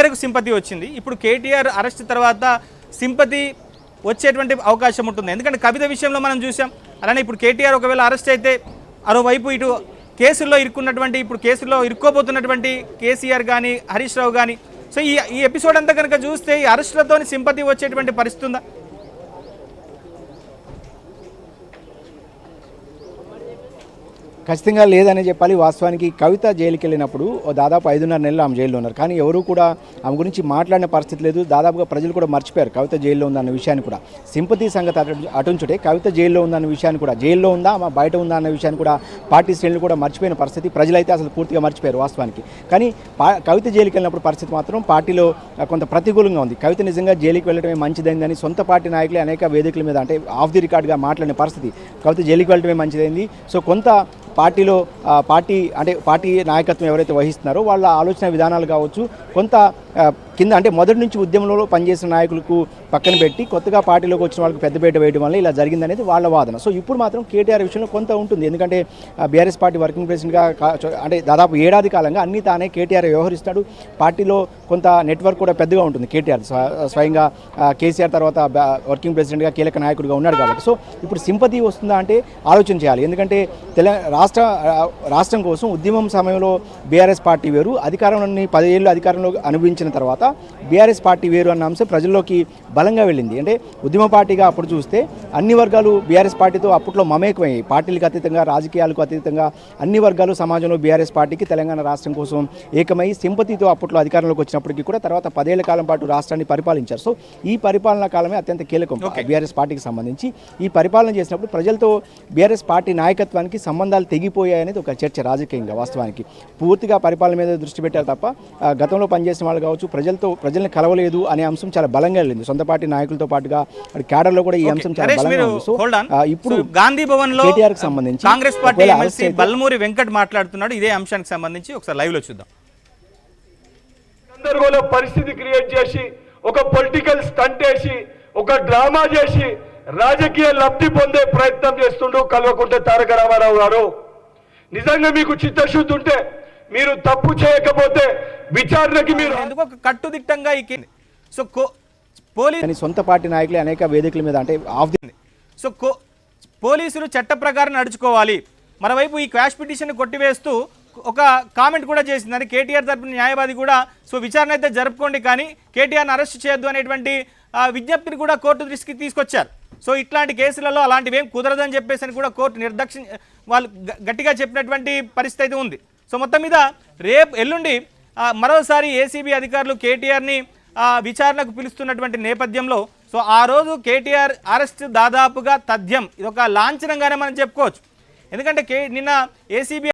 మేరకు సింపతి వచ్చింది. ఇప్పుడు కేటీఆర్ అరెస్ట్ తర్వాత సింపతి వచ్చేటువంటి అవకాశం ఉంటుంది. ఎందుకంటే కవిత విషయంలో మనం చూసాం. అలానే ఇప్పుడు కేటీఆర్ ఒకవేళ అరెస్ట్ అయితే మరోవైపు ఇటు కేసుల్లో ఇరుక్కున్నటువంటి ఇప్పుడు కేసుల్లో ఇరుక్కోబోతున్నటువంటి కేసీఆర్ కానీ హరీష్ రావు కానీ సో ఈ ఎపిసోడ్ అంతా కనుక చూస్తే ఈ అరెస్టులతో సింపతి వచ్చేటువంటి పరిస్థితి ఉందా? ఖచ్చితంగా లేదని చెప్పాలి. వాస్తవానికి కవిత జైలుకి వెళ్ళినప్పుడు దాదాపు 5.5 నెలలు ఆమె జైల్లో ఉన్నారు. కానీ ఎవరు కూడా ఆమె గురించి మాట్లాడిన పరిస్థితి లేదు. దాదాపుగా ప్రజలు కూడా మర్చిపోయారు కవిత జైల్లో ఉందన్న విషయాన్ని కూడా. సింపతి సంగతి అటుంచుటే కవిత జైల్లో ఉందన్న విషయాన్ని కూడా, జైల్లో ఉందా ఆమె బయట ఉందా అన్న విషయాన్ని కూడా పార్టీ శ్రేణులు కూడా మర్చిపోయిన పరిస్థితి. ప్రజలైతే అసలు పూర్తిగా మర్చిపోయారు వాస్తవానికి. కానీ కవిత జైలుకి వెళ్ళినప్పుడు పరిస్థితి మాత్రం పార్టీలో కొంత ప్రతికూలంగా ఉంది. కవిత నిజంగా జైలుకి వెళ్ళడమే మంచిదైందని సొంత పార్టీ నాయకులే అనేక వేదికల మీద అంటే ఆఫ్ ది రికార్డ్గా మాట్లాడిన పరిస్థితి. కవిత జైలుకి వెళ్ళడమే మంచిదైంది. సో కొంత పార్టీలో పార్టీ నాయకత్వం ఎవరైతే వహిస్తున్నారో వాళ్ళ ఆలోచన విధానాలు కావచ్చు, కొంత కింద అంటే మొదటి నుంచి ఉద్యమంలో పనిచేసిన నాయకులకు పక్కన పెట్టి కొత్తగా పార్టీలోకి వచ్చిన వాళ్ళకి పెద్దపీట వేయడం వల్ల ఇలా జరిగిందనేది వాళ్ళ వాదన. సో ఇప్పుడు మాత్రం కేటీఆర్ విషయంలో కొంత ఉంటుంది. ఎందుకంటే బీఆర్ఎస్ పార్టీ వర్కింగ్ ప్రెసిడెంట్గా అంటే దాదాపు ఏడాది కాలంగా అన్ని తానే కేటీఆర్ వ్యవహరిస్తాడు. పార్టీలో కొంత నెట్వర్క్ కూడా పెద్దగా ఉంటుంది. కేటీఆర్ స్వయంగా కేసీఆర్ తర్వాత వర్కింగ్ ప్రెసిడెంట్గా కీలక నాయకుడిగా ఉన్నాడు కాబట్టి. సో ఇప్పుడు సింపతి వస్తుందా అంటే ఆలోచన చేయాలి. ఎందుకంటే రాష్ట్రం కోసం ఉద్యమం సమయంలో బీఆర్ఎస్ పార్టీ వేరు, అధికారంలోని 10 ఏళ్ళు అధికారంలో అనుభవించిన తర్వాత బీఆర్ఎస్ పార్టీ వేరు అన్న అంశం ప్రజల్లోకి బలంగా వెళ్ళింది. అంటే ఉద్యమ పార్టీగా అప్పుడు చూస్తే అన్ని వర్గాలు బీఆర్ఎస్ పార్టీతో అప్పట్లో మమేకమయ్యాయి. పార్టీలకు అతీతంగా, రాజకీయాలకు అతీతంగా అన్ని వర్గాలు సమాజంలో బీఆర్ఎస్ పార్టీకి తెలంగాణ రాష్ట్రం కోసం ఏకమై సింపతితో అప్పట్లో అధికారంలోకి వచ్చినప్పటికీ కూడా తర్వాత 10 ఏళ్ల కాలం పాటు రాష్ట్రాన్ని పరిపాలించారు. సో ఈ పరిపాలనా కాలమే అత్యంత కీలకం బీఆర్ఎస్ పార్టీకి సంబంధించి. ఈ పరిపాలన చేసినప్పుడు ప్రజలతో బీఆర్ఎస్ పార్టీ నాయకత్వానికి సంబంధాలు తెగిపోయాయనేది ఒక చర్చ రాజకీయంగా. వాస్తవానికి పూర్తిగా పరిపాలన మీద దృష్టి పెట్టారు తప్ప గతంలో పనిచేసిన వాళ్ళు కావచ్చు ప్రజల్ని కలవలేదు అనే అంశం చాలా బలంగా వెళ్ళింది. సొంత పార్టీ నాయకులతో పాటుగా క్యాడర్లో కూడా ఈ అంశం చాలా బలంగా ఉంది. సో ఇప్పుడు గాంధీ భవన్ లో కేటీఆర్ కి సంబంధించి కాంగ్రెస్ పార్టీ ఎమ్మెల్సీ బల్మూరి వెంకట్ మాట్లాడుతున్నాడు. ఇదే అంశానికి సంబంధించి ఒకసారి లైవ్ లో చూద్దాం. సందర్భంలో పరిస్థితి క్రియేట్ చేసి ఒక పొలిటికల్ స్టంట్ వేసి ఒక డ్రామా చేసి రాజకీయ లబ్ధి పొందే ప్రయత్నం చేస్తుండూ కల్వకుంట్ల తారక రామారావు గారు. నిజంగా మీకు చిత్తశుద్ధి ఉంటే మీరు తప్పు చేయకపోతే విచారణకి మీరు ఎందుకు కట్టుదిట్టంగా సో సొంత పార్టీ నాయకులే అనేక వేదికల మీద అంటే సో పోలీసులు చట్ట ప్రకారం నడుచుకోవాలి. మరోవైపు ఈ క్వాష్ పిటిషన్ కొట్టివేస్తూ ఒక కామెంట్ కూడా చేసిందని కేటీఆర్ తరపున న్యాయవాది కూడా సో విచారణ అయితే జరుపుకోండి కానీ కేటీఆర్ని అరెస్ట్ చేయొద్దు అనేటువంటి విజ్ఞప్తిని కూడా కోర్టు దృష్టికి తీసుకొచ్చారు. సో ఇట్లాంటి కేసులలో అలాంటివి ఏం కుదరదని చెప్పేసి కూడా కోర్టు నిర్లక్ష్యం వాళ్ళు గట్టిగా చెప్పినటువంటి పరిస్థితి అయితే ఉంది. సో మొత్తం మీద ఎల్లుండి మరోసారి ఏసీబీ అధికారులు కేటీఆర్ని విచారణకు పిలుస్తున్నటువంటి నేపథ్యంలో సో ఆ రోజు కేటీఆర్ అరెస్ట్ దాదాపుగా తథ్యం, ఇది ఒక లాంఛనంగానే మనం చెప్పుకోవచ్చు. ఎందుకంటే నిన్న ఏసీబీ